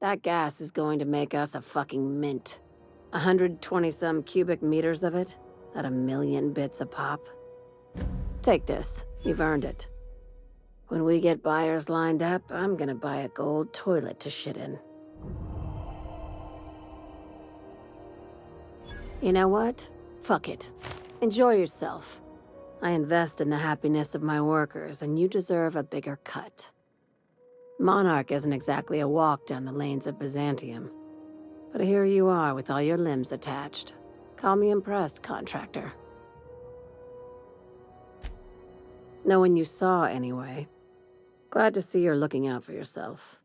That gas is going to make us a fucking mint. 120-some cubic meters of it, at 1,000,000 bits a pop. Take this. You've earned it. When we get buyers lined up, I'm gonna buy a gold toilet to shit in. You know what? Fuck it. Enjoy yourself. I invest in the happiness of my workers, and you deserve a bigger cut. Monarch isn't exactly a walk down the lanes of Byzantium. But here you are with all your limbs attached. Call me impressed, contractor. No one you saw, anyway. Glad to see you're looking out for yourself.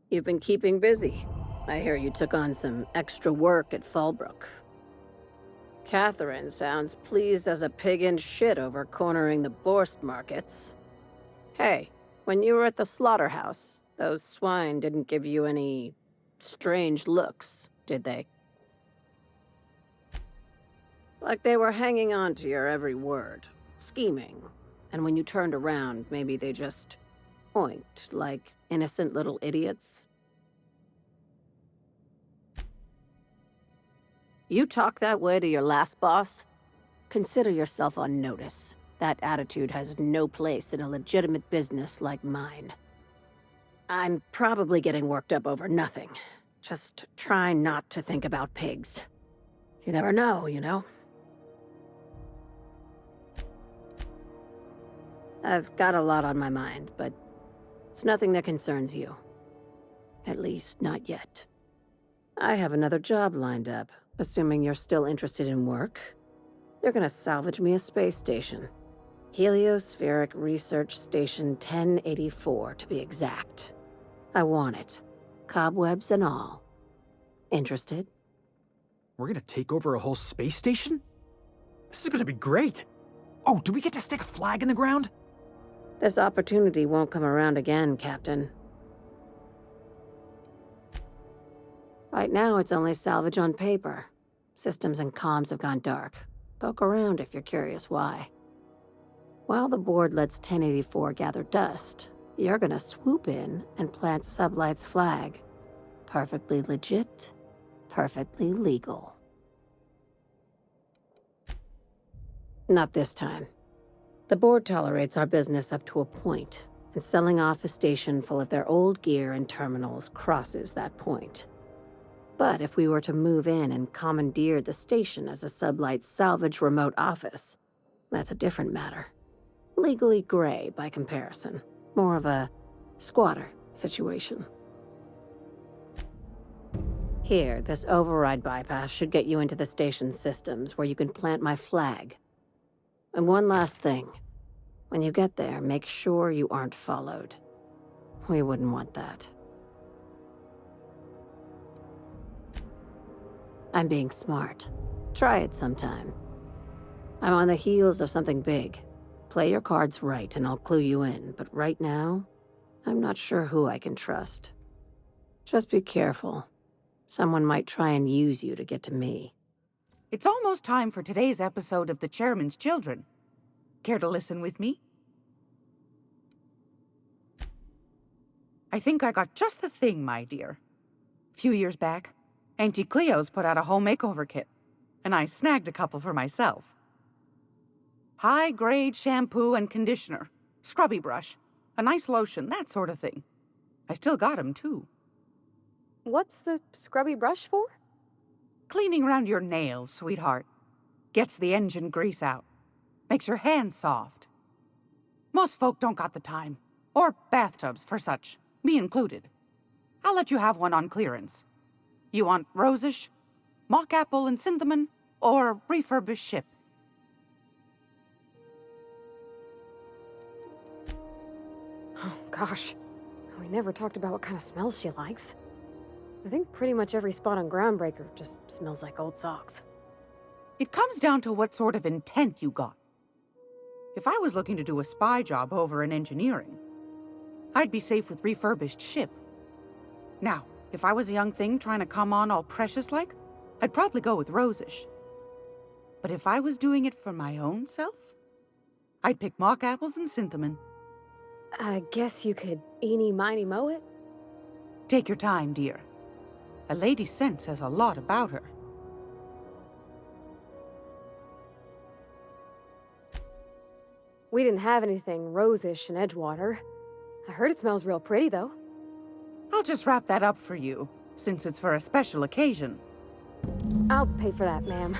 You've been keeping busy. I hear you took on some extra work at Fallbrook. Catherine sounds pleased as a pig in shit over cornering the Borst markets. Hey, when you were at the slaughterhouse, those swine didn't give you any strange looks, did they? Like they were hanging on to your every word, scheming. And when you turned around, maybe they just oinked like innocent little idiots. You talk that way to your last boss? Consider yourself on notice. That attitude has no place in a legitimate business like mine. I'm probably getting worked up over nothing. Just try not to think about pigs. You never know, you know? I've got a lot on my mind, but it's nothing that concerns you. At least, not yet. I have another job lined up, assuming you're still interested in work. You're gonna salvage me a space station. Heliospheric Research Station 1084, to be exact. I want it. Cobwebs and all. Interested? We're gonna take over a whole space station? This is gonna be great! Oh, do we get to stick a flag in the ground? This opportunity won't come around again, Captain. Right now, it's only salvage on paper. Systems and comms have gone dark. Poke around if you're curious why. While the board lets 1084 gather dust, you're gonna swoop in and plant Sublight's flag. Perfectly legit, perfectly legal. Not this time. The board tolerates our business up to a point, and selling off a station full of their old gear and terminals crosses that point. But if we were to move in and commandeer the station as a Sublight salvage remote office, that's a different matter. Legally gray by comparison. More of a squatter situation. Here, this override bypass should get you into the station's systems where you can plant my flag. And one last thing. When you get there, make sure you aren't followed. We wouldn't want that. I'm being smart. Try it sometime. I'm on the heels of something big. Play your cards right and I'll clue you in, but right now, I'm not sure who I can trust. Just be careful. Someone might try and use you to get to me. It's almost time for today's episode of The Chairman's Children. Care to listen with me? I think I got just the thing, my dear. A few years back, Auntie Cleo's put out a home makeover kit, and I snagged a couple for myself. High-grade shampoo and conditioner, scrubby brush, a nice lotion, that sort of thing. I still got 'em, too. What's the scrubby brush for? Cleaning around your nails, sweetheart. Gets the engine grease out. Makes your hands soft. Most folk don't got the time. Or bathtubs for such, me included. I'll let you have one on clearance. You want rosish, mock apple and cinnamon, or refurbished ship? Oh, gosh. We never talked about what kind of smells she likes. I think pretty much every spot on Groundbreaker just smells like old socks. It comes down to what sort of intent you got. If I was looking to do a spy job over in engineering, I'd be safe with refurbished ship. Now, if I was a young thing trying to come on all precious-like, I'd probably go with rosish. But if I was doing it for my own self, I'd pick mock apples and cinnamon. I guess you could eeny-miny-moe it? Take your time, dear. A lady's scent says a lot about her. We didn't have anything rose-ish in Edgewater. I heard it smells real pretty, though. I'll just wrap that up for you, since it's for a special occasion. I'll pay for that, ma'am.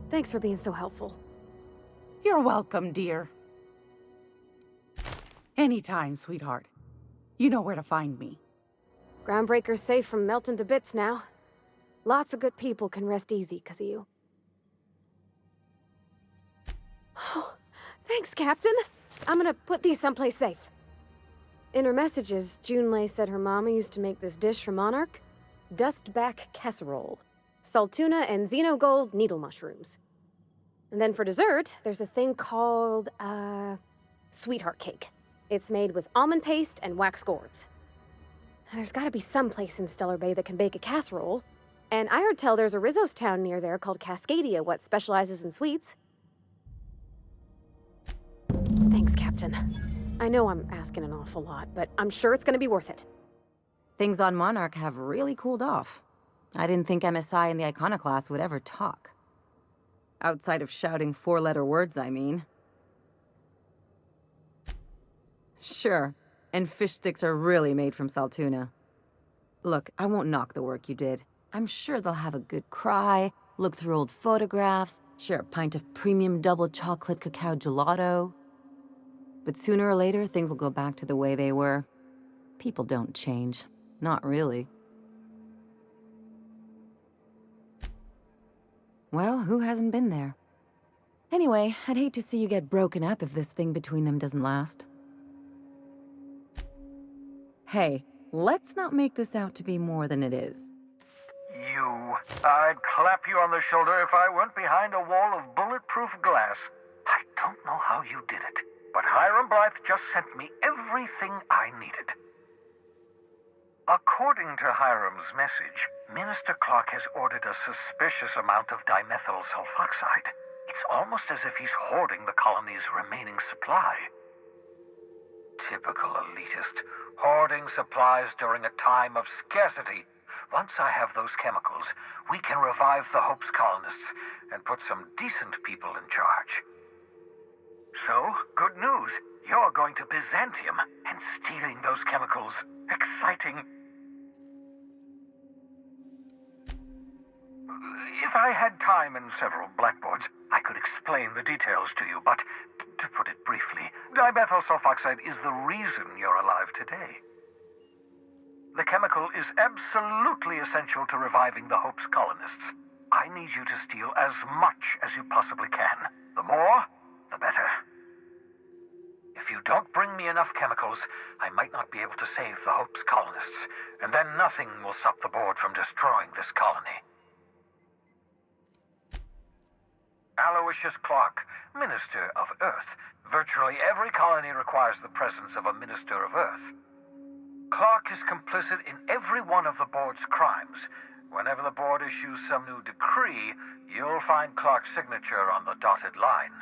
Thanks for being so helpful. You're welcome, dear. Anytime, sweetheart. You know where to find me. Groundbreaker's safe from melting to bits now. Lots of good people can rest easy 'cause of you. Oh, thanks, Captain. I'm gonna put these someplace safe. In her messages, Junlei said her mama used to make this dish for Monarch. Dustback casserole. Saltuna and Xenogold needle mushrooms. And then for dessert, there's a thing called, sweetheart cake. It's made with almond paste and wax gourds. There's gotta be some place in Stellar Bay that can bake a casserole. And I heard tell there's a Rizzo's town near there called Cascadia what specializes in sweets. Thanks, Captain. I know I'm asking an awful lot, but I'm sure it's gonna be worth it. Things on Monarch have really cooled off. I didn't think MSI and the Iconoclast would ever talk. Outside of shouting four-letter words, I mean. Sure, and fish sticks are really made from Saltuna. Look, I won't knock the work you did. I'm sure they'll have a good cry, look through old photographs, share a pint of premium double chocolate cacao gelato. But sooner or later, things will go back to the way they were. People don't change. Not really. Well, who hasn't been there? Anyway, I'd hate to see you get broken up if this thing between them doesn't last. Hey, let's not make this out to be more than it is. I'd clap you on the shoulder if I weren't behind a wall of bulletproof glass. I don't know how you did it, but Hiram Blythe just sent me everything I needed. According to Hiram's message, Minister Clark has ordered a suspicious amount of dimethyl sulfoxide. It's almost as if he's hoarding the colony's remaining supply. Typical elitist, hoarding supplies during a time of scarcity. Once I have those chemicals, we can revive the Hope's colonists and put some decent people in charge. So, good news. You're going to Byzantium and stealing those chemicals. Exciting. If I had time and several blackboards, I could explain the details to you, but to put it briefly, dimethyl sulfoxide is the reason you're alive today. The chemical is absolutely essential to reviving the Hope's colonists. I need you to steal as much as you possibly can. The more, the better. If you don't bring me enough chemicals, I might not be able to save the Hope's colonists, and then nothing will stop the board from destroying this colony. Aloysius Clark, Minister of Earth. Virtually every colony requires the presence of a Minister of Earth. Clark is complicit in every one of the board's crimes. Whenever the board issues some new decree, you'll find Clark's signature on the dotted line.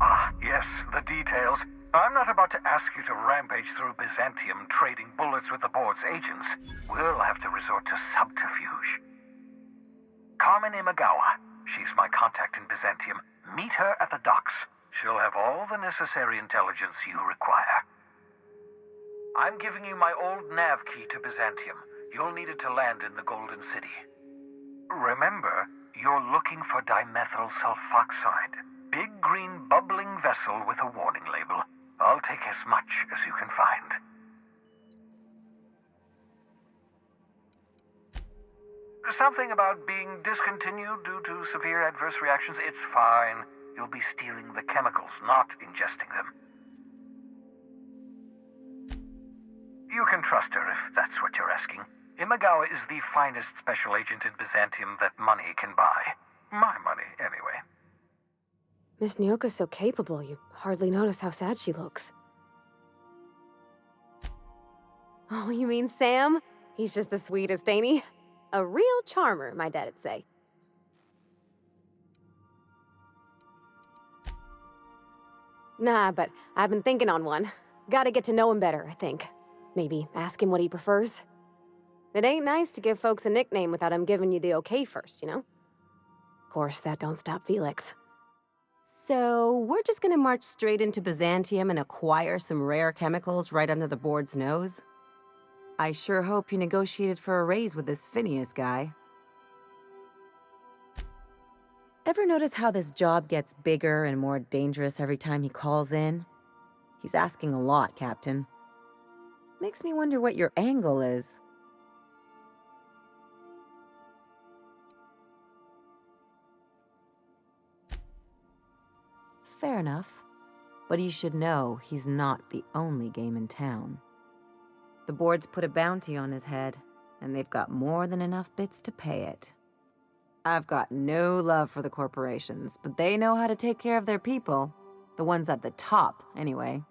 Ah, yes, the details. I'm not about to ask you to rampage through Byzantium trading bullets with the board's agents. We'll have to resort to subterfuge. Carmen Imagawa. She's my contact in Byzantium. Meet her at the docks. She'll have all the necessary intelligence you require. I'm giving you my old nav key to Byzantium. You'll need it to land in the Golden City. Remember, you're looking for dimethyl sulfoxide. Big green bubbling vessel with a warning label. I'll take as much as you can find. Something about being discontinued due to severe adverse reactions. It's fine. You'll be stealing the chemicals, not ingesting them. You can trust her if that's what you're asking. Imagawa is the finest special agent in Byzantium that money can buy. My money, anyway. Miss Nyoka's so capable, you hardly notice how sad she looks. Oh, you mean Sam? He's just the sweetest, ain't he? A real charmer, my dad'd say. Nah, but I've been thinking on one. Gotta get to know him better, I think. Maybe ask him what he prefers. It ain't nice to give folks a nickname without him giving you the okay first, you know? Of course, that don't stop Felix. So, we're just gonna march straight into Byzantium and acquire some rare chemicals right under the board's nose? I sure hope you negotiated for a raise with this Phineas guy. Ever notice how this job gets bigger and more dangerous every time he calls in? He's asking a lot, Captain. Makes me wonder what your angle is. Fair enough. But you should know he's not the only game in town. The board's put a bounty on his head, and they've got more than enough bits to pay it. I've got no love for the corporations, but they know how to take care of their people. The ones at the top, anyway.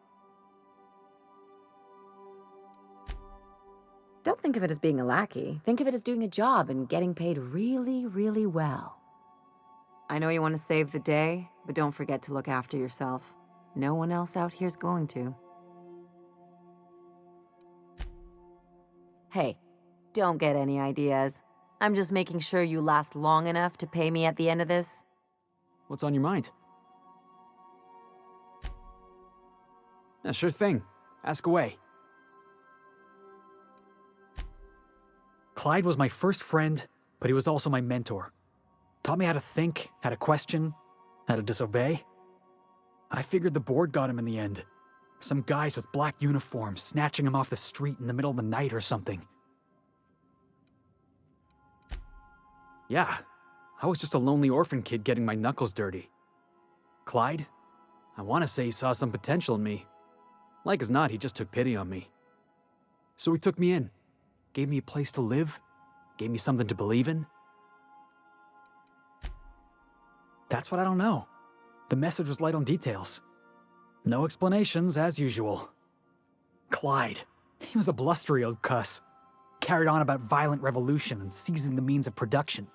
Don't think of it as being a lackey. Think of it as doing a job and getting paid really, really well. I know you want to save the day, but don't forget to look after yourself. No one else out here's going to. Hey, don't get any ideas. I'm just making sure you last long enough to pay me at the end of this. What's on your mind? Yeah, sure thing. Ask away. Clyde was my first friend, but he was also my mentor. Taught me how to think, how to question, how to disobey. I figured the board got him in the end. Some guys with black uniforms snatching him off the street in the middle of the night or something. Yeah, I was just a lonely orphan kid getting my knuckles dirty. Clyde? I want to say he saw some potential in me. Like as not, he just took pity on me. So he took me in. Gave me a place to live. Gave me something to believe in. That's what I don't know. The message was light on details. No explanations, as usual. Clyde. He was a blustery old cuss. Carried on about violent revolution and seizing the means of production.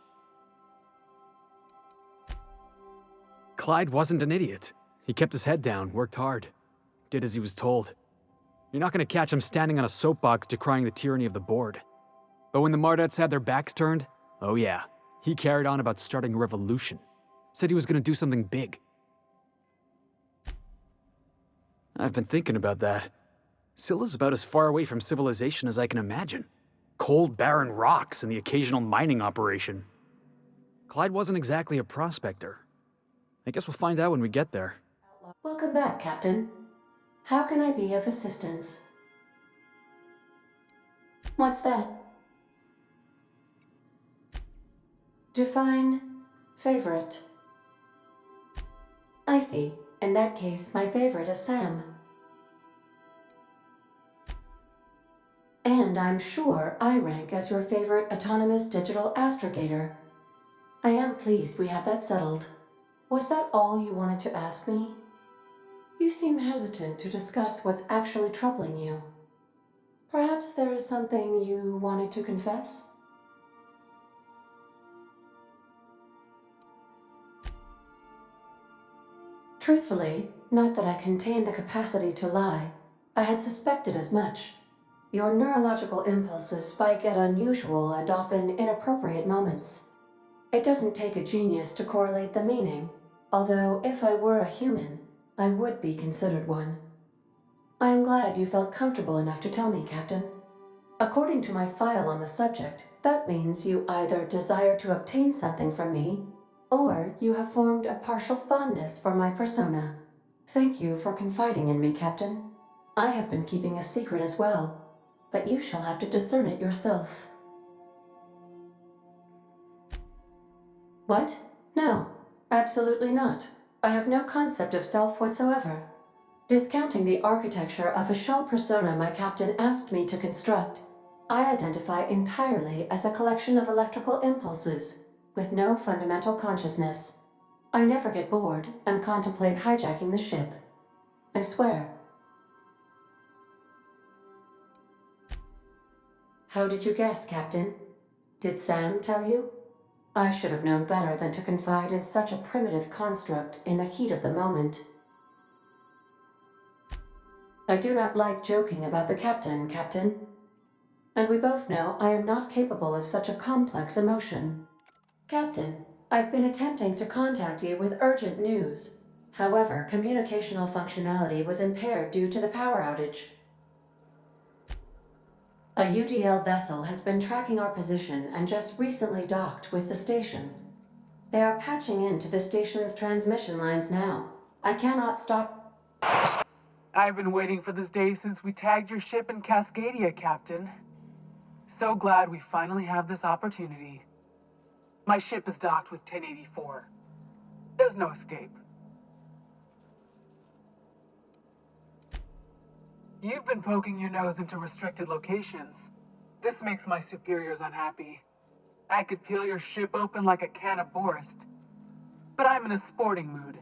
Clyde wasn't an idiot. He kept his head down, worked hard. Did as he was told. You're not gonna catch him standing on a soapbox decrying the tyranny of the board. But when the Mardettes had their backs turned, oh yeah, he carried on about starting a revolution. Said he was gonna do something big. I've been thinking about that. Scylla's about as far away from civilization as I can imagine. Cold, barren rocks and the occasional mining operation. Clyde wasn't exactly a prospector. I guess we'll find out when we get there. Welcome back, Captain. How can I be of assistance? What's that? Define favorite. I see. In that case, my favorite is Sam. And I'm sure I rank as your favorite autonomous digital astrogator. I am pleased we have that settled. Was that all you wanted to ask me? You seem hesitant to discuss what's actually troubling you. Perhaps there is something you wanted to confess? Truthfully, not that I contain the capacity to lie. I had suspected as much. Your neurological impulses spike at unusual and often inappropriate moments. It doesn't take a genius to correlate the meaning, although if I were a human, I would be considered one. I am glad you felt comfortable enough to tell me, Captain. According to my file on the subject, that means you either desire to obtain something from me, or you have formed a partial fondness for my persona. Thank you for confiding in me, Captain. I have been keeping a secret as well, but you shall have to discern it yourself. What? No, absolutely not. I have no concept of self whatsoever. Discounting the architecture of a shell persona my captain asked me to construct, I identify entirely as a collection of electrical impulses, with no fundamental consciousness. I never get bored and contemplate hijacking the ship. I swear. How did you guess, Captain? Did Sam tell you? I should have known better than to confide in such a primitive construct in the heat of the moment. I do not like joking about the captain, Captain. And we both know I am not capable of such a complex emotion. Captain, I've been attempting to contact you with urgent news. However, communicational functionality was impaired due to the power outage. A UDL vessel has been tracking our position and just recently docked with the station. They are patching into the station's transmission lines now. I cannot stop. I've been waiting for this day since we tagged your ship in Cascadia, Captain. So glad we finally have this opportunity. My ship is docked with 1084. There's no escape. You've been poking your nose into restricted locations. This makes my superiors unhappy. I could peel your ship open like a can of Borst. But I'm in a sporting mood.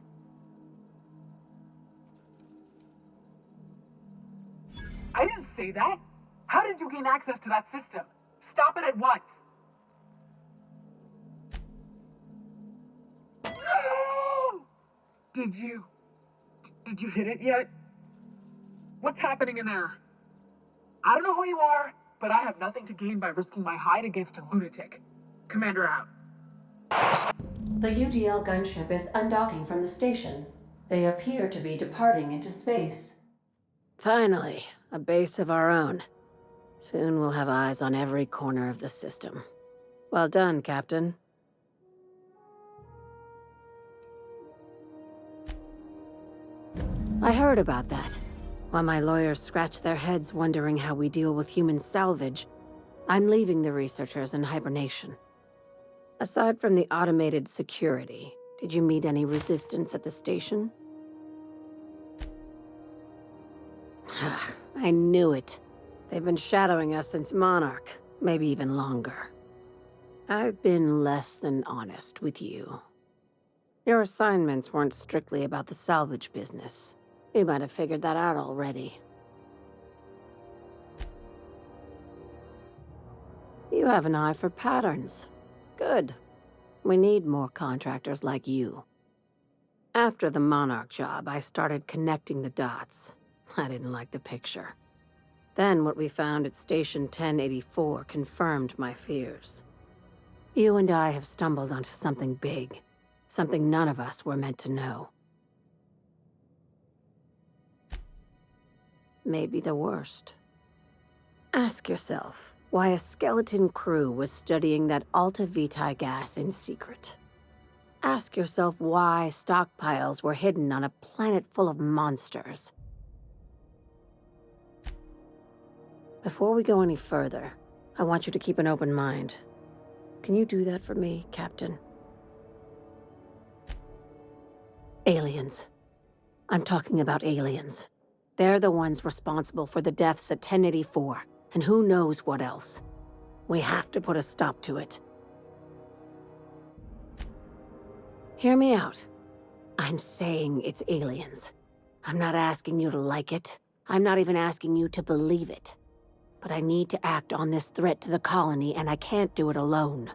I didn't say that. How did you gain access to that system? Stop it at once. No! Did you hit it yet? What's happening in there? I don't know who you are, but I have nothing to gain by risking my hide against a lunatic. Commander out. The UDL gunship is undocking from the station. They appear to be departing into space. Finally, a base of our own. Soon we'll have eyes on every corner of the system. Well done, Captain. I heard about that. While my lawyers scratch their heads wondering how we deal with human salvage, I'm leaving the researchers in hibernation. Aside from the automated security, did you meet any resistance at the station? I knew it. They've been shadowing us since Monarch, maybe even longer. I've been less than honest with you. Your assignments weren't strictly about the salvage business. You might have figured that out already. You have an eye for patterns. Good. We need more contractors like you. After the Monarch job, I started connecting the dots. I didn't like the picture. Then what we found at Station 1084 confirmed my fears. You and I have stumbled onto something big. Something none of us were meant to know. Maybe the worst. Ask yourself why a skeleton crew was studying that Alta Vitae gas in secret. Ask yourself why stockpiles were hidden on a planet full of monsters. Before we go any further, I want you to keep an open mind. Can you do that for me, Captain? Aliens. I'm talking about aliens. They're the ones responsible for the deaths at 1084, and who knows what else. We have to put a stop to it. Hear me out. I'm saying it's aliens. I'm not asking you to like it. I'm not even asking you to believe it. But I need to act on this threat to the colony, and I can't do it alone.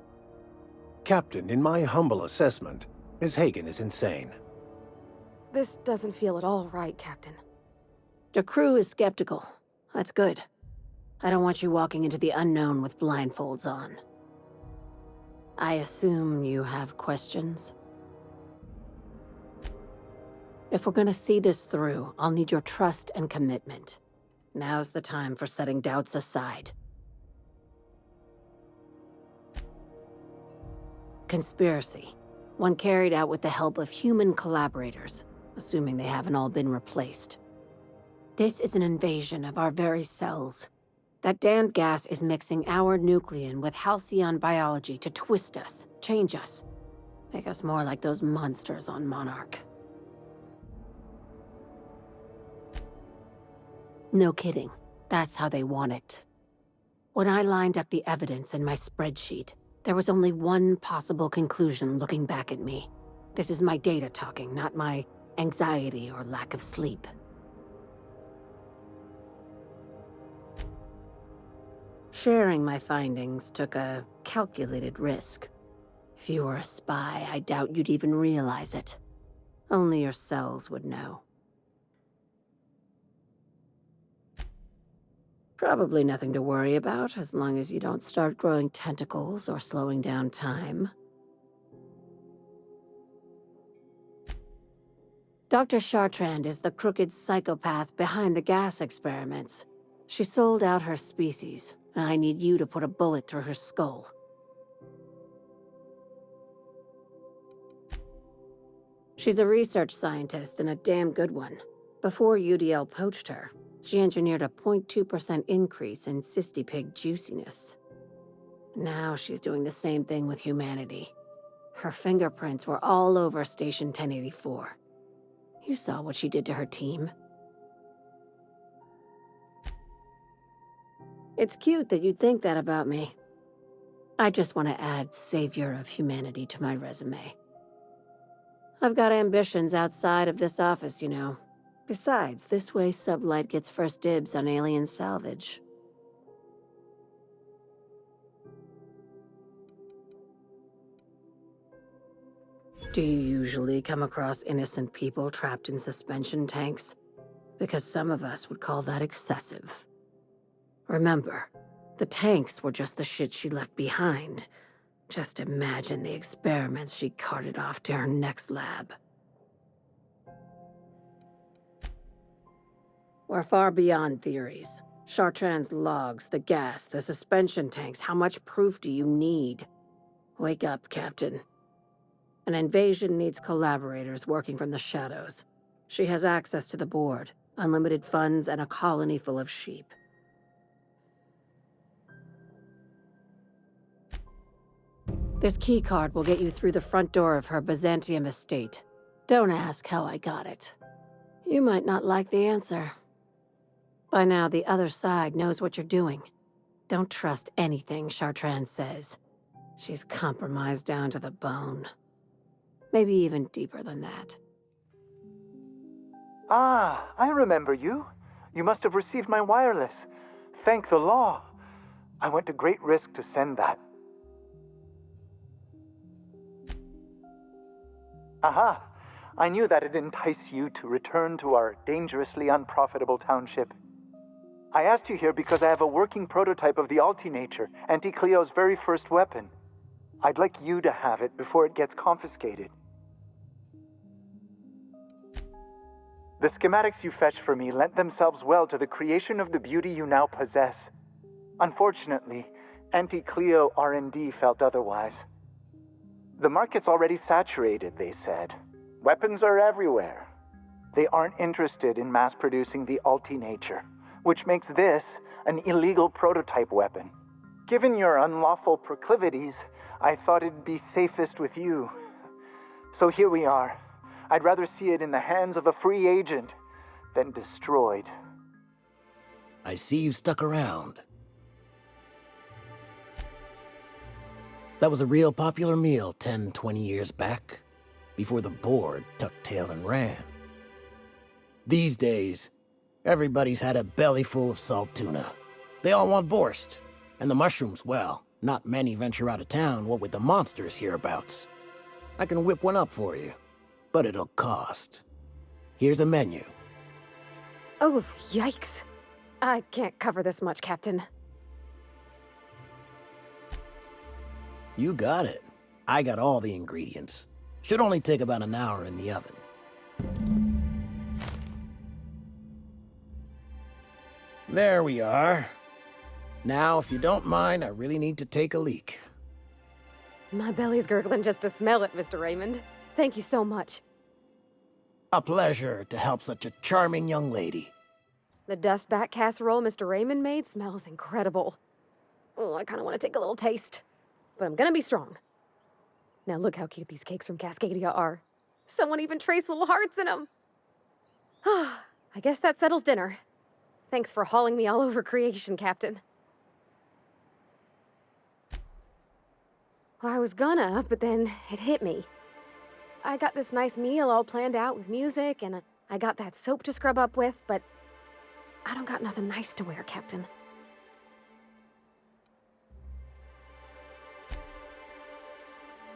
Captain, in my humble assessment, Ms. Hagen is insane. This doesn't feel at all right, Captain. The crew is skeptical. That's good. I don't want you walking into the unknown with blindfolds on. I assume you have questions? If we're gonna see this through, I'll need your trust and commitment. Now's the time for setting doubts aside. Conspiracy. One carried out with the help of human collaborators, assuming they haven't all been replaced. This is an invasion of our very cells. That damned gas is mixing our nucleon with halcyon biology to twist us, change us, make us more like those monsters on Monarch. No kidding. That's how they want it. When I lined up the evidence in my spreadsheet, there was only one possible conclusion looking back at me. This is my data talking, not my anxiety or lack of sleep. Sharing my findings took a calculated risk. If you were a spy, I doubt you'd even realize it. Only your cells would know. Probably nothing to worry about, as long as you don't start growing tentacles or slowing down time. Dr. Chartrand is the crooked psychopath behind the gas experiments. She sold out her species, and I need you to put a bullet through her skull. She's a research scientist and a damn good one. Before UDL poached her, she engineered a 0.2% increase in cystipig juiciness. Now she's doing the same thing with humanity. Her fingerprints were all over Station 1084. You saw what she did to her team. It's cute that you'd think that about me. I just want to add Savior of Humanity to my resume. I've got ambitions outside of this office, you know. Besides, this way Sublight gets first dibs on alien salvage. Do you usually come across innocent people trapped in suspension tanks? Because some of us would call that excessive. Remember, the tanks were just the shit she left behind. Just imagine the experiments she carted off to her next lab. We're far beyond theories. Chartrand's logs, the gas, the suspension tanks, how much proof do you need? Wake up, Captain. An invasion needs collaborators working from the shadows. She has access to the board, unlimited funds, and a colony full of sheep. This keycard will get you through the front door of her Byzantium estate. Don't ask how I got it. You might not like the answer. By now, the other side knows what you're doing. Don't trust anything Chartrand says. She's compromised down to the bone. Maybe even deeper than that. Ah, I remember you. You must have received my wireless. Thank the law. I went to great risk to send that. Aha! I knew that'd entice you to return to our dangerously unprofitable township. I asked you here because I have a working prototype of the Altinature, Auntie Cleo's very first weapon. I'd like you to have it before it gets confiscated. The schematics you fetched for me lent themselves well to the creation of the beauty you now possess. Unfortunately, Auntie Cleo R&D felt otherwise. The market's already saturated, they said. Weapons are everywhere. They aren't interested in mass-producing the Altinature, which makes this an illegal prototype weapon. Given your unlawful proclivities, I thought it'd be safest with you. So here we are. I'd rather see it in the hands of a free agent than destroyed. I see you stuck around. That was a real popular meal 10, 20 years back, before the board tucked tail and ran. These days, everybody's had a belly full of salt tuna. They all want borscht, and the mushrooms, well, not many venture out of town, what with the monsters hereabouts. I can whip one up for you, but it'll cost. Here's a menu. Oh, yikes. I can't cover this much, Captain. You got it. I got all the ingredients. Should only take about an hour in the oven. There we are. Now, if you don't mind, I really need to take a leak. My belly's gurgling just to smell it, Mr. Raymond. Thank you so much. A pleasure to help such a charming young lady. The dustback casserole Mr. Raymond made smells incredible. Oh, I kind of want to take a little taste. But I'm gonna be strong. Now look how cute these cakes from Cascadia are. Someone even traced little hearts in them. I guess that settles dinner. Thanks for hauling me all over creation, Captain. Well, I was gonna, but then it hit me. I got this nice meal all planned out with music, and I got that soap to scrub up with, but I don't got nothing nice to wear, Captain.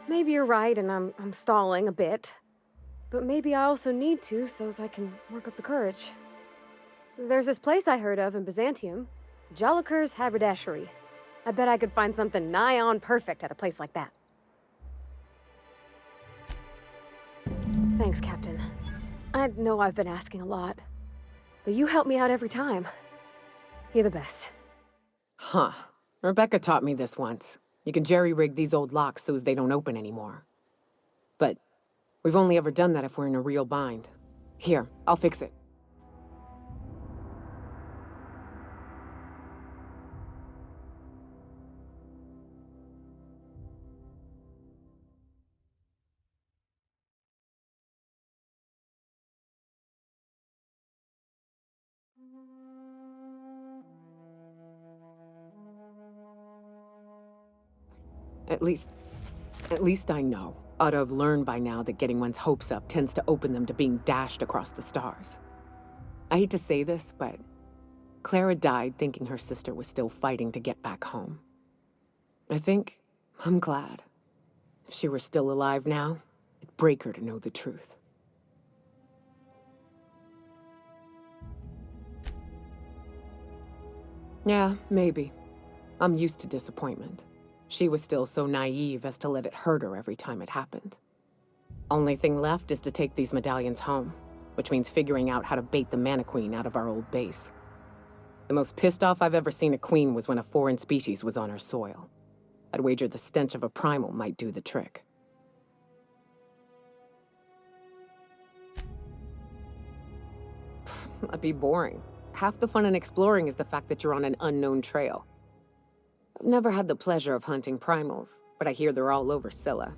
Maybe you're right, and I'm stalling a bit. But maybe I also need to, so as I can work up the courage. There's this place I heard of in Byzantium. Jolliker's Haberdashery. I bet I could find something nigh on perfect at a place like that. Thanks, Captain. I know I've been asking a lot, but you help me out every time. You're the best. Huh. Rebecca taught me this once. You can jerry-rig these old locks so as they don't open anymore. But we've only ever done that if we're in a real bind. Here, I'll fix it. At least I know. Ought to have learned by now that getting one's hopes up tends to open them to being dashed across the stars. I hate to say this, but Clara died thinking her sister was still fighting to get back home. I'm glad. If she were still alive now, it'd break her to know the truth. Yeah, maybe. I'm used to disappointment. She was still so naive as to let it hurt her every time it happened. Only thing left is to take these medallions home, which means figuring out how to bait the Mana-Queen out of our old base. The most pissed off I've ever seen a queen was when a foreign species was on her soil. I'd wager the stench of a primal might do the trick. That'd be boring. Half the fun in exploring is the fact that you're on an unknown trail. I've never had the pleasure of hunting primals, but I hear they're all over Scylla.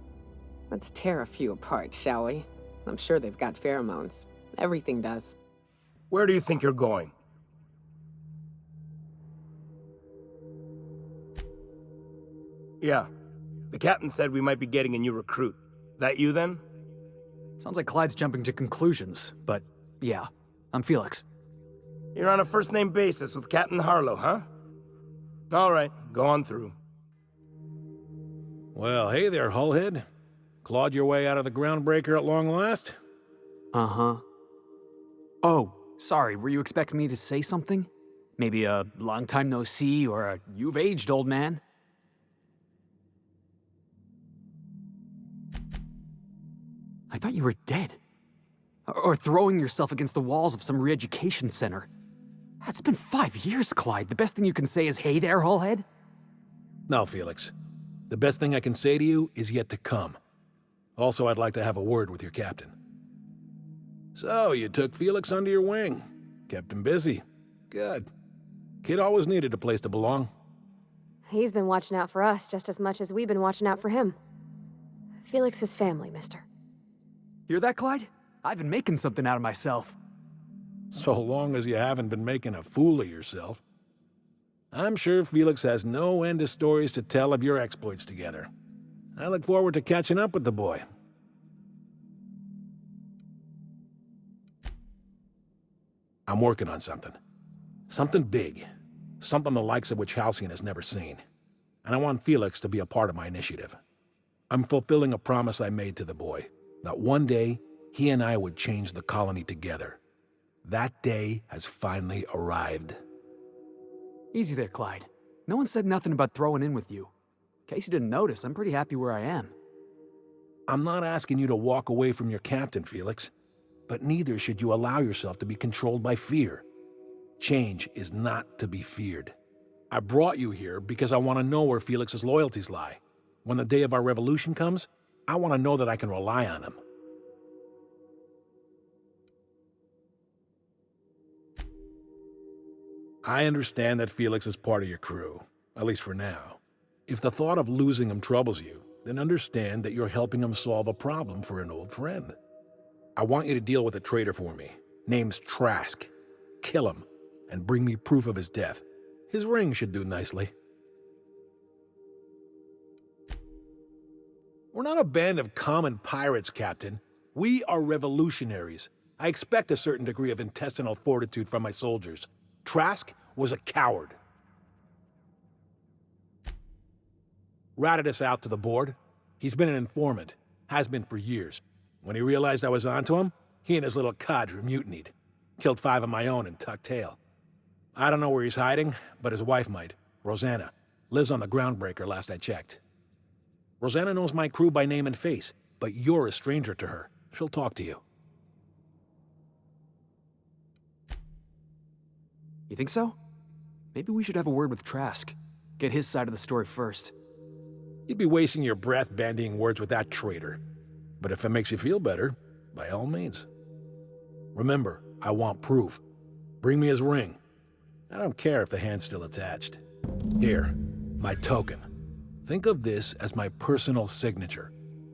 Let's tear a few apart, shall we? I'm sure they've got pheromones. Everything does. Where do you think you're going? Yeah. The captain said we might be getting a new recruit. That you, then? Sounds like Clyde's jumping to conclusions, but yeah, I'm Felix. You're on a first-name basis with Captain Harlow, huh? All right, go on through. Well, hey there, Hullhead. Clawed your way out of the Groundbreaker at long last? Uh-huh. Oh, sorry, were you expecting me to say something? Maybe a long time no see, or a you've aged, old man? I thought you were dead. Or throwing yourself against the walls of some re-education center. It's been 5 years, Clyde. The best thing you can say is, hey there, Hullhead? No, Felix. The best thing I can say to you is yet to come. Also, I'd like to have a word with your captain. So, you took Felix under your wing. Kept him busy. Good. Kid always needed a place to belong. He's been watching out for us just as much as we've been watching out for him. Felix is family, mister. Hear that, Clyde? I've been making something out of myself. So long as you haven't been making a fool of yourself. I'm sure Felix has no end of stories to tell of your exploits together. I look forward to catching up with the boy. I'm working on something. Something big. Something the likes of which Halcyon has never seen. And I want Felix to be a part of my initiative. I'm fulfilling a promise I made to the boy, that one day he and I would change the colony together. That day has finally arrived. Easy there, Clyde. No one said nothing about throwing in with you. In case you didn't notice, I'm pretty happy where I am. I'm not asking you to walk away from your captain, Felix. But neither should you allow yourself to be controlled by fear. Change is not to be feared. I brought you here because I want to know where Felix's loyalties lie. When the day of our revolution comes, I want to know that I can rely on him. I understand that Felix is part of your crew, at least for now. If the thought of losing him troubles you, then understand that you're helping him solve a problem for an old friend. I want you to deal with a traitor for me. Name's Trask. Kill him, and bring me proof of his death. His ring should do nicely. We're not a band of common pirates, Captain. We are revolutionaries. I expect a certain degree of intestinal fortitude from my soldiers. Trask was a coward. Ratted us out to the board. He's been an informant. Has been for years. When he realized I was onto him, he and his little cadre mutinied. Killed 5 of my own and tucked tail. I don't know where he's hiding, but his wife might. Rosanna. Lives on the Groundbreaker last I checked. Rosanna knows my crew by name and face, but you're a stranger to her. She'll talk to you. You think so? Maybe we should have a word with Trask. Get his side of the story first. You'd be wasting your breath bandying words with that traitor. But if it makes you feel better, by all means. Remember, I want proof. Bring me his ring. I don't care if the hand's still attached. Here, my token. Think of this as my personal signature.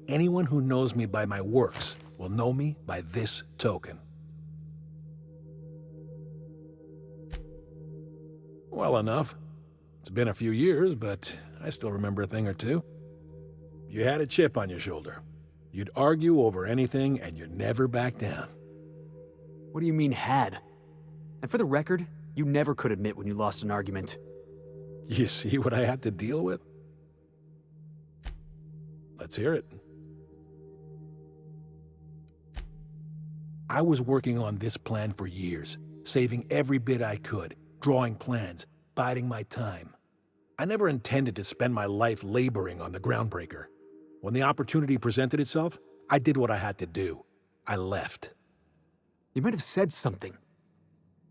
Anyone who knows me by my works will know me by this token. Well enough. It's been a few years, but I still remember a thing or two. You had a chip on your shoulder. You'd argue over anything, and you'd never back down. What do you mean, had? And for the record, you never could admit when you lost an argument. You see what I had to deal with? Let's hear it. I was working on this plan for years, saving every bit I could, drawing plans, biding my time. I never intended to spend my life laboring on the Groundbreaker. When the opportunity presented itself, I did what I had to do. I left. You might have said something.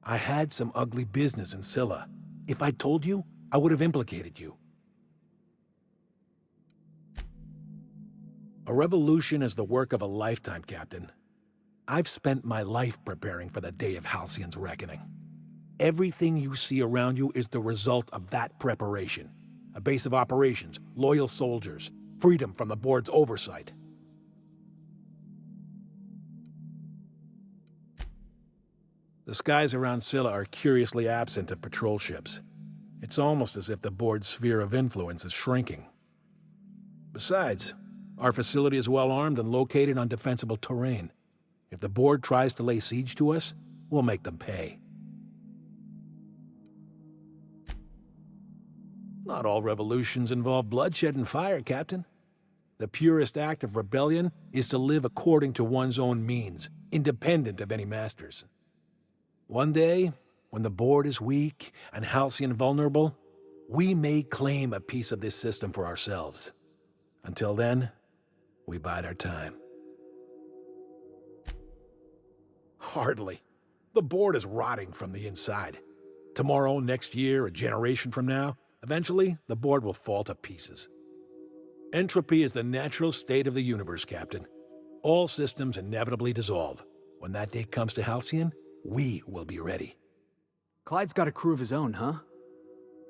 I had some ugly business in Scylla. If I told you, I would have implicated you. A revolution is the work of a lifetime, Captain. I've spent my life preparing for the day of Halcyon's reckoning. Everything you see around you is the result of that preparation. A base of operations, loyal soldiers, freedom from the board's oversight. The skies around Scylla are curiously absent of patrol ships. It's almost as if the board's sphere of influence is shrinking. Besides, our facility is well armed and located on defensible terrain. If the board tries to lay siege to us, we'll make them pay. Not all revolutions involve bloodshed and fire, Captain. The purest act of rebellion is to live according to one's own means, independent of any masters. One day, when the board is weak and Halcyon vulnerable, we may claim a piece of this system for ourselves. Until then, we bide our time. Hardly. The board is rotting from the inside. Tomorrow, next year, a generation from now, eventually, the board will fall to pieces. Entropy is the natural state of the universe, Captain. All systems inevitably dissolve. When that day comes to Halcyon, we will be ready. Clyde's got a crew of his own, huh?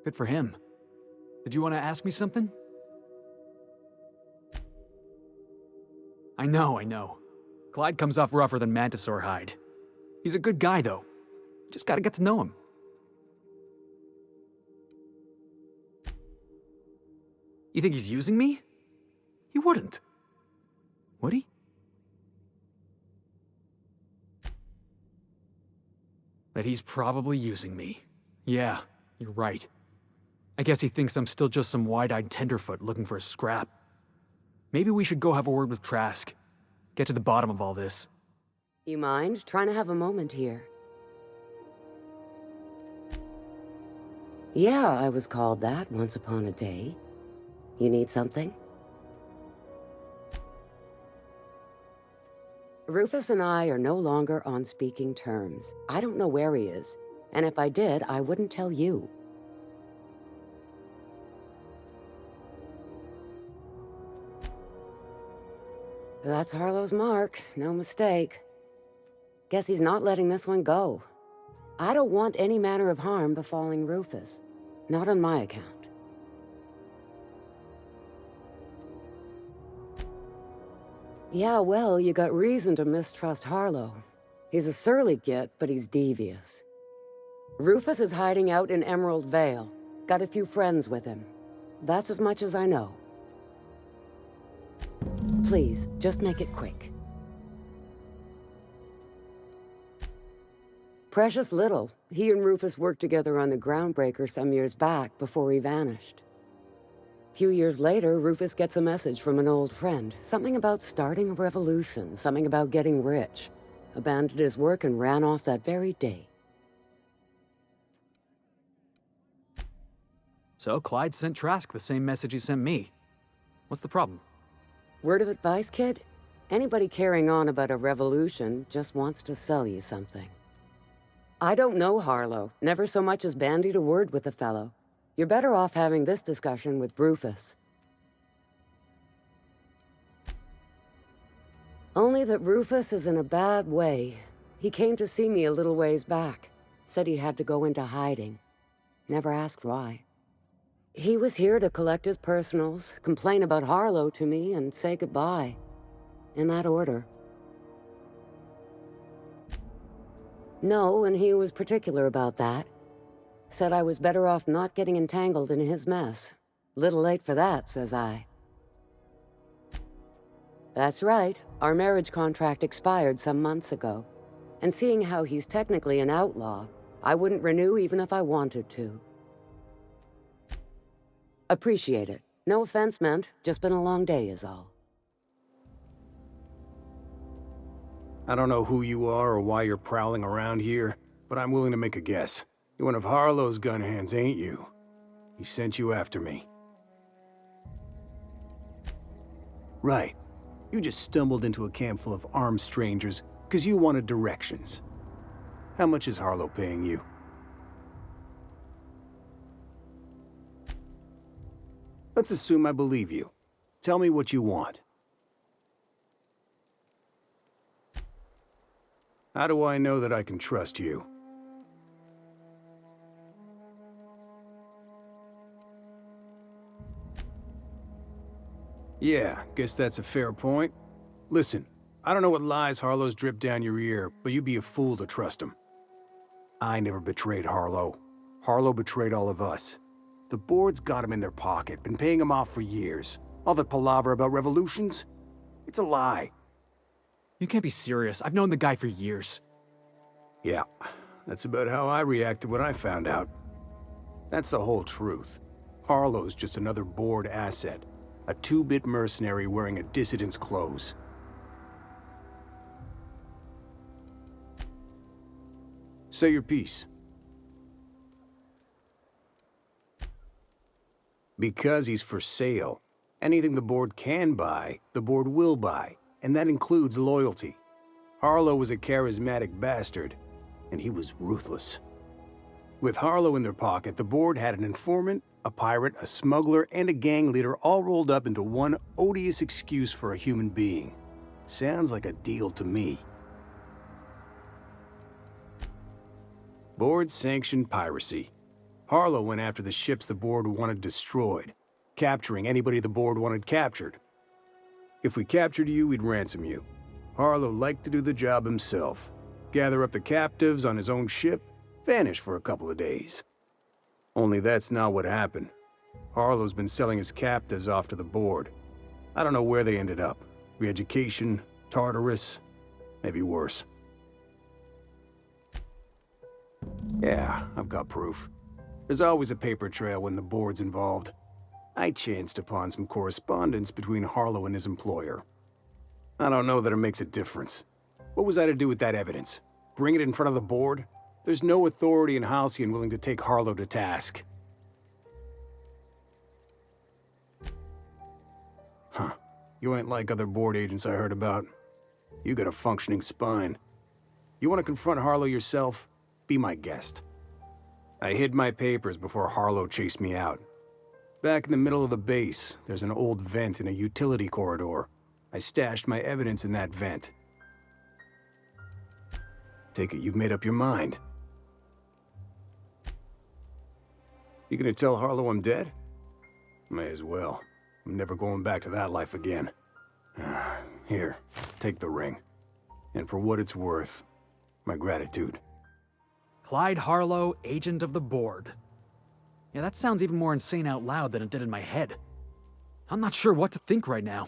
Good for him. Did you want to ask me something? I know. Clyde comes off rougher than Mantisaur hide. He's a good guy, though. Just gotta get to know him. You think he's using me? He wouldn't. Would he? That he's probably using me. Yeah, you're right. I guess he thinks I'm still just some wide-eyed tenderfoot looking for a scrap. Maybe we should go have a word with Trask. Get to the bottom of all this. You mind trying to have a moment here? Yeah, I was called that once upon a day. You need something? Rufus and I are no longer on speaking terms. I don't know where he is, and if I did, I wouldn't tell you. That's Harlow's mark, no mistake. Guess he's not letting this one go. I don't want any manner of harm befalling Rufus. Not on my account. Yeah, well, you got reason to mistrust Harlow. He's a surly git, but he's devious. Rufus is hiding out in Emerald Vale. Got a few friends with him. That's as much as I know. Please, just make it quick. Precious little. He and Rufus worked together on the Groundbreaker some years back before he vanished. A few years later, Rufus gets a message from an old friend. Something about starting a revolution, something about getting rich. Abandoned his work and ran off that very day. So Clyde sent Trask the same message he sent me. What's the problem? Word of advice, kid? Anybody carrying on about a revolution just wants to sell you something. I don't know Harlow, never so much as bandied a word with the fellow. You're better off having this discussion with Rufus. Only that Rufus is in a bad way. He came to see me a little ways back. Said he had to go into hiding. Never asked why. He was here to collect his personals, complain about Harlow to me, and say goodbye. In that order. No, and he was particular about that. Said I was better off not getting entangled in his mess. Little late for that, says I. That's right. Our marriage contract expired some months ago. And seeing how he's technically an outlaw, I wouldn't renew even if I wanted to. Appreciate it. No offense meant, just been a long day is all. I don't know who you are or why you're prowling around here, but I'm willing to make a guess. You're one of Harlow's gun hands, ain't you? He sent you after me. Right. You just stumbled into a camp full of armed strangers because you wanted directions. How much is Harlow paying you? Let's assume I believe you. Tell me what you want. How do I know that I can trust you? Yeah, guess that's a fair point. Listen, I don't know what lies Harlow's dripped down your ear, but you'd be a fool to trust him. I never betrayed Harlow. Harlow betrayed all of us. The board's got him in their pocket, been paying him off for years. All that palaver about revolutions? It's a lie. You can't be serious. I've known the guy for years. Yeah, that's about how I reacted when I found out. That's the whole truth. Harlow's just another board asset. A two-bit mercenary wearing a dissident's clothes. Say your piece. Because he's for sale. Anything the board can buy, the board will buy, and that includes loyalty. Harlow was a charismatic bastard, and he was ruthless. With Harlow in their pocket, the board had an informant, a pirate, a smuggler, and a gang leader all rolled up into one odious excuse for a human being. Sounds like a deal to me. Board-sanctioned piracy. Harlow went after the ships the board wanted destroyed, capturing anybody the board wanted captured. If we captured you, we'd ransom you. Harlow liked to do the job himself. Gather up the captives on his own ship, vanish for a couple of days. Only that's not what happened. Harlow's been selling his captives off to the board. I don't know where they ended up. Re-education, Tartarus, maybe worse. Yeah, I've got proof. There's always a paper trail when the board's involved. I chanced upon some correspondence between Harlow and his employer. I don't know that it makes a difference. What was I to do with that evidence? Bring it in front of the board? There's no authority in Halcyon willing to take Harlow to task. Huh. You ain't like other board agents I heard about. You got a functioning spine. You want to confront Harlow yourself? Be my guest. I hid my papers before Harlow chased me out. Back in the middle of the base, there's an old vent in a utility corridor. I stashed my evidence in that vent. Take it you've made up your mind. You gonna tell Harlow I'm dead? May as well. I'm never going back to that life again. Here, take the ring. And for what it's worth, my gratitude. Clyde Harlow, agent of the board. Yeah, that sounds even more insane out loud than it did in my head. I'm not sure what to think right now.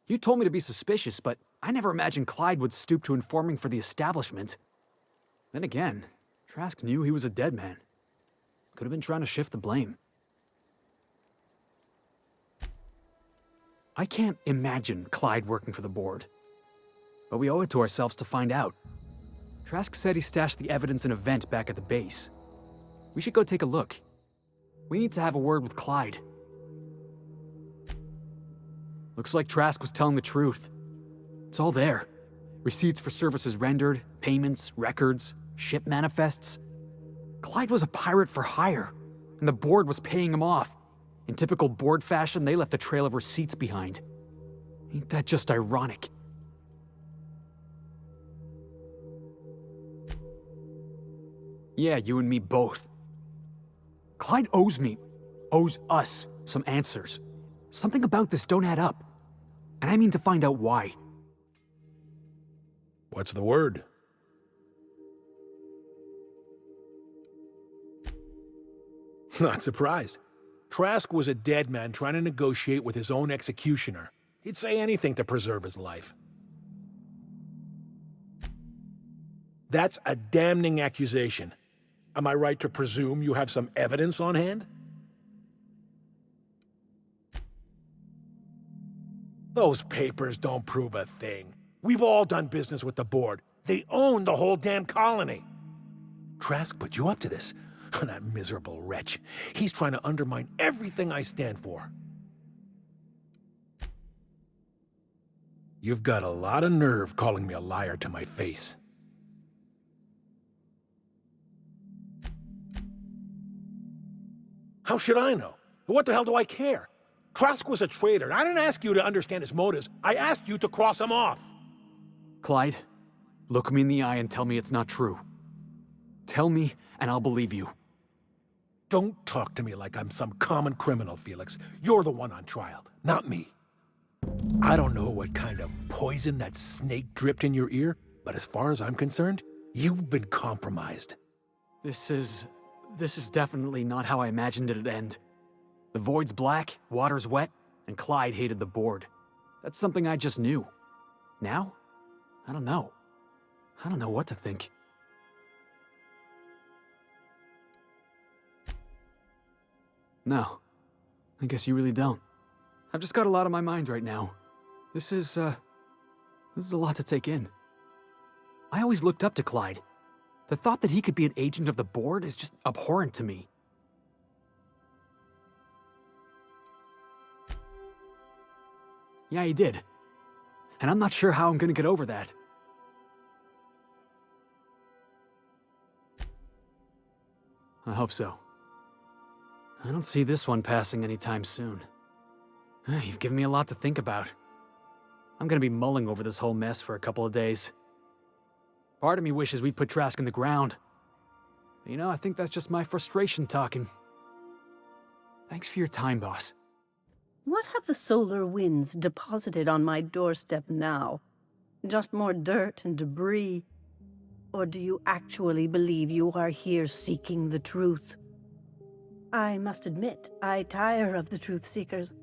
You told me to be suspicious, but I never imagined Clyde would stoop to informing for the establishment. Then again, Trask knew he was a dead man. Could have been trying to shift the blame. I can't imagine Clyde working for the board. But we owe it to ourselves to find out. Trask said he stashed the evidence in a vent back at the base. We should go take a look. We need to have a word with Clyde. Looks like Trask was telling the truth. It's all there. Receipts for services rendered, payments, records, ship manifests. Clyde was a pirate for hire, and the board was paying him off. In typical board fashion, they left a trail of receipts behind. Ain't that just ironic? Yeah, you and me both. Clyde owes us some answers. Something about this don't add up. And I mean to find out why. What's the word? Not surprised. Trask was a dead man trying to negotiate with his own executioner. He'd say anything to preserve his life. That's a damning accusation. Am I right to presume you have some evidence on hand? Those papers don't prove a thing. We've all done business with the board. They own the whole damn colony. Trask put you up to this. That miserable wretch. He's trying to undermine everything I stand for. You've got a lot of nerve calling me a liar to my face. How should I know? What the hell do I care? Trask was a traitor, and I didn't ask you to understand his motives. I asked you to cross him off. Clyde, look me in the eye and tell me it's not true. Tell me, and I'll believe you. Don't talk to me like I'm some common criminal, Felix. You're the one on trial, not me. I don't know what kind of poison that snake dripped in your ear, but as far as I'm concerned, you've been compromised. This is definitely not how I imagined it'd end. The void's black, water's wet, and Clyde hated the board. That's something I just knew. Now? I don't know. I don't know what to think. No. I guess you really don't. I've just got a lot on my mind right now. This is a lot to take in. I always looked up to Clyde. The thought that he could be an agent of the board is just abhorrent to me. Yeah, he did. And I'm not sure how I'm gonna get over that. I hope so. I don't see this one passing anytime soon. You've given me a lot to think about. I'm gonna be mulling over this whole mess for a couple of days. Part of me wishes we'd put Trask in the ground. You know, I think that's just my frustration talking. Thanks for your time, boss. What have the solar winds deposited on my doorstep now? Just more dirt and debris? Or do you actually believe you are here seeking the truth? I must admit, I tire of the truth seekers.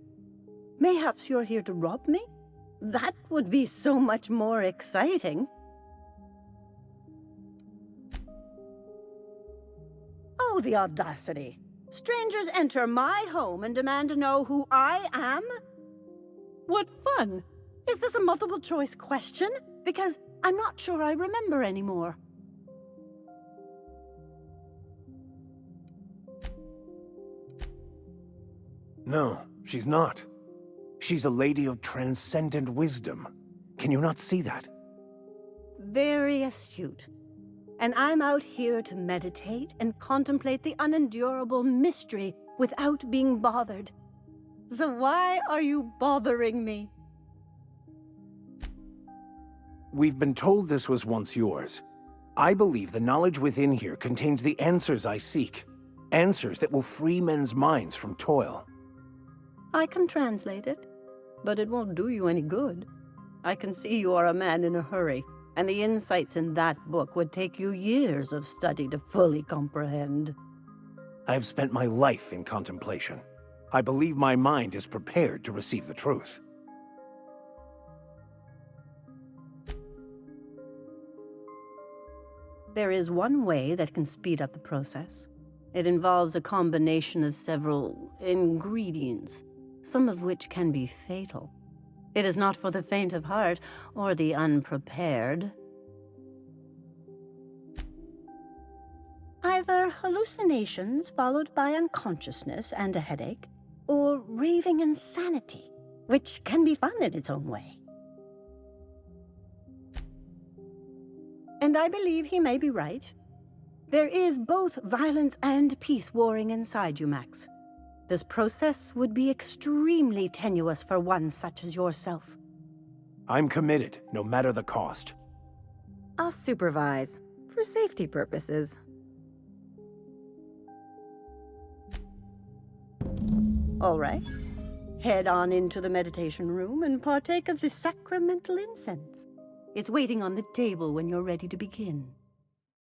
Mayhaps you're here to rob me? That would be so much more exciting. Oh, the audacity. Strangers enter my home and demand to know who I am? What fun! Is this a multiple choice question? Because I'm not sure I remember anymore. No, she's not. She's a lady of transcendent wisdom. Can you not see that? Very astute. And I'm out here to meditate and contemplate the unendurable mystery without being bothered. So why are you bothering me? We've been told this was once yours. I believe the knowledge within here contains the answers I seek. Answers that will free men's minds from toil. I can translate it, but it won't do you any good. I can see you are a man in a hurry, and the insights in that book would take you years of study to fully comprehend. I have spent my life in contemplation. I believe my mind is prepared to receive the truth. There is one way that can speed up the process. It involves a combination of several ingredients, some of which can be fatal. It is not for the faint of heart or the unprepared. I either hallucinations followed by unconsciousness and a headache, or raving insanity, which can be fun in its own way. And I believe he may be right. There is both violence and peace warring inside you, Max. This process would be extremely tenuous for one such as yourself. I'm committed, no matter the cost. I'll supervise, for safety purposes. All right. Head on into the meditation room and partake of the sacramental incense. It's waiting on the table when you're ready to begin.